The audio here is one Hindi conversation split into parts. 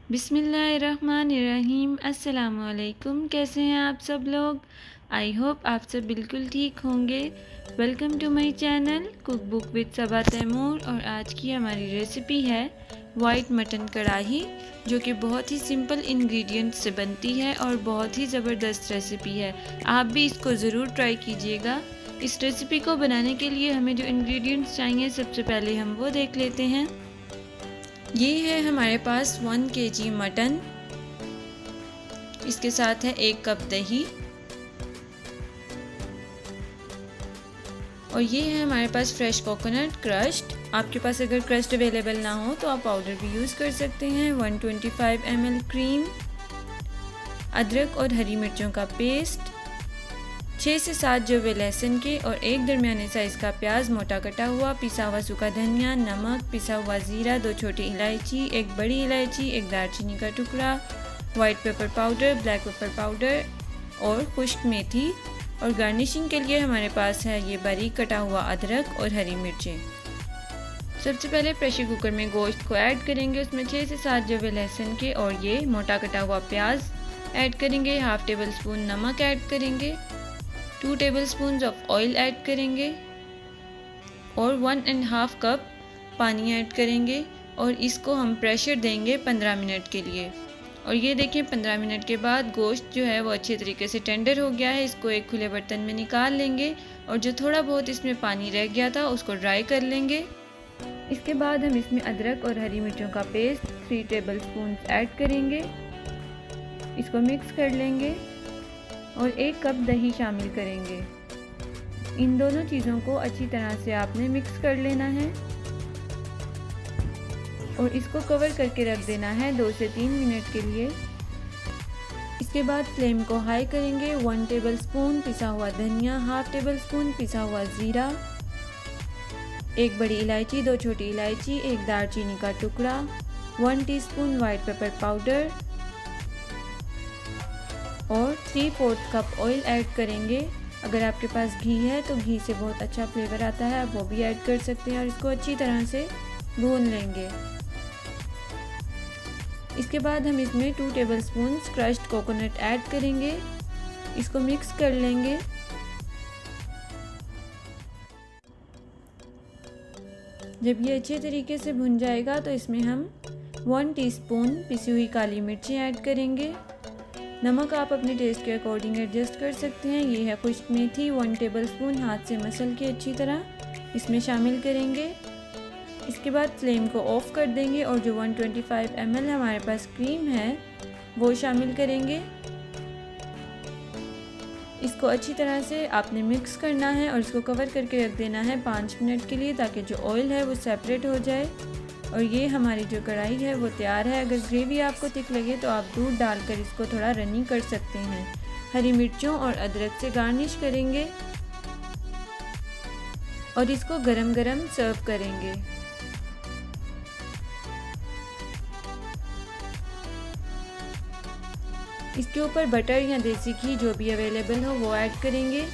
बिस्मिल्लाहिर्रहमानिर्रहीम। अस्सलामुअलैकुम। कैसे हैं आप सब लोग? आई होप आप सब बिल्कुल ठीक होंगे। Welcome to my channel cook book with Saba Taimur. और आज की हमारी रेसिपी है वाइट मटन कढ़ाई, जो कि बहुत ही सिंपल इंग्रेडिएंट्स से बनती है और बहुत ही ज़बरदस्त रेसिपी है। आप भी इसको ज़रूर ट्राई कीजिएगा। इस रेसिपी को बनाने के लिए हमें जो इंग्रेडिएंट्स चाहिए, सबसे पहले हम वो देख लेते हैं। ये है हमारे पास 1 kg मटन, इसके साथ है 1 कप दही, और ये है हमारे पास फ्रेश कोकोनट क्रश्ड। आपके पास अगर क्रश्ड अवेलेबल ना हो तो आप पाउडर भी यूज़ कर सकते हैं। 125 ml क्रीम, अदरक और हरी मिर्चों का पेस्ट, 6 से 7 जवे लहसुन के और एक दरमियाने साइज़ का प्याज मोटा कटा हुआ, पिसा हुआ सूखा धनिया, नमक, पिसा हुआ ज़ीरा, 2 छोटी इलायची, 1 बड़ी इलायची, 1 दालचीनी का टुकड़ा, white pepper powder, black pepper powder और खुश्क मेथी। और गार्निशिंग के लिए हमारे पास है ये बारीक कटा हुआ अदरक और हरी मिर्चें। सबसे पहले प्रेशर कुकर में गोश्त को ऐड करेंगे। उसमें 6 से 7 जवे लहसुन के और ये मोटा कटा हुआ प्याज ऐड करेंगे। हाफ टेबल स्पून नमक ऐड करेंगे, 2 टेबलस्पून ऑफ ऑयल ऐड करेंगे और 1.5 कप पानी ऐड करेंगे। और इसको हम प्रेशर देंगे 15 मिनट के लिए। और ये देखिए 15 मिनट के बाद गोश्त जो है वो अच्छे तरीके से टेंडर हो गया है। इसको एक खुले बर्तन में निकाल लेंगे और जो थोड़ा बहुत इसमें पानी रह गया था उसको ड्राई कर लेंगे। इसके बाद हम इसमें अदरक और हरी मिर्चों का पेस्ट 3 टेबलस्पून ऐड करेंगे। इसको मिक्स कर लेंगे और 1 कप दही शामिल करेंगे। इन दोनों चीज़ों को अच्छी तरह से आपने मिक्स कर लेना है और इसको कवर करके रख देना है 2 से 3 मिनट के लिए। इसके बाद फ्लेम को हाई करेंगे। 1 टेबलस्पून पिसा हुआ धनिया, हाफ टेबलस्पून पिसा हुआ ज़ीरा, 1 बड़ी इलायची, 2 छोटी इलायची, 1 दालचीनी का टुकड़ा, 1 टीस्पून वाइट पेपर पाउडर और 3/4 कप ऑयल ऐड करेंगे। अगर आपके पास घी है तो घी से बहुत अच्छा फ्लेवर आता है, आप वो भी ऐड कर सकते हैं। और इसको अच्छी तरह से भून लेंगे। इसके बाद हम इसमें 2 टेबलस्पून क्रश्ड कोकोनट ऐड करेंगे। इसको मिक्स कर लेंगे। जब ये अच्छे तरीके से भुन जाएगा तो इसमें हम 1 टीस्पून पिसी हुई काली मिर्ची ऐड करेंगे। नमक आप अपने टेस्ट के अकॉर्डिंग एडजस्ट कर सकते हैं। ये है खुश्क मेथी, 1 टेबलस्पून हाथ से मसल के अच्छी तरह इसमें शामिल करेंगे। इसके बाद फ्लेम को ऑफ कर देंगे और जो 125 ml हमारे पास क्रीम है वो शामिल करेंगे। इसको अच्छी तरह से आपने मिक्स करना है और इसको कवर करके रख देना है 5 मिनट के लिए, ताकि जो ऑयल है वो सेपरेट हो जाए। और ये हमारी जो कढ़ाई है वो तैयार है। अगर ग्रेवी आपको थिक लगे तो आप दूध डालकर इसको थोड़ा रनी कर सकते हैं। हरी मिर्चों और अदरक से गार्निश करेंगे और इसको गरम गरम सर्व करेंगे। इसके ऊपर बटर या देसी घी जो भी अवेलेबल हो वो ऐड करेंगे।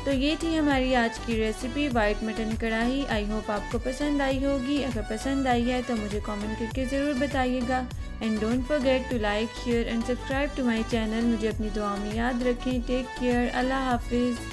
तो ये थी हमारी आज की रेसिपी वाइट मटन कढ़ाई। आई होप आपको पसंद आई होगी। अगर पसंद आई है तो मुझे कमेंट करके ज़रूर बताइएगा। And don't forget to like, share and subscribe to my channel. मुझे अपनी दुआ में याद रखें। Take care. अल्लाह हाफिज़।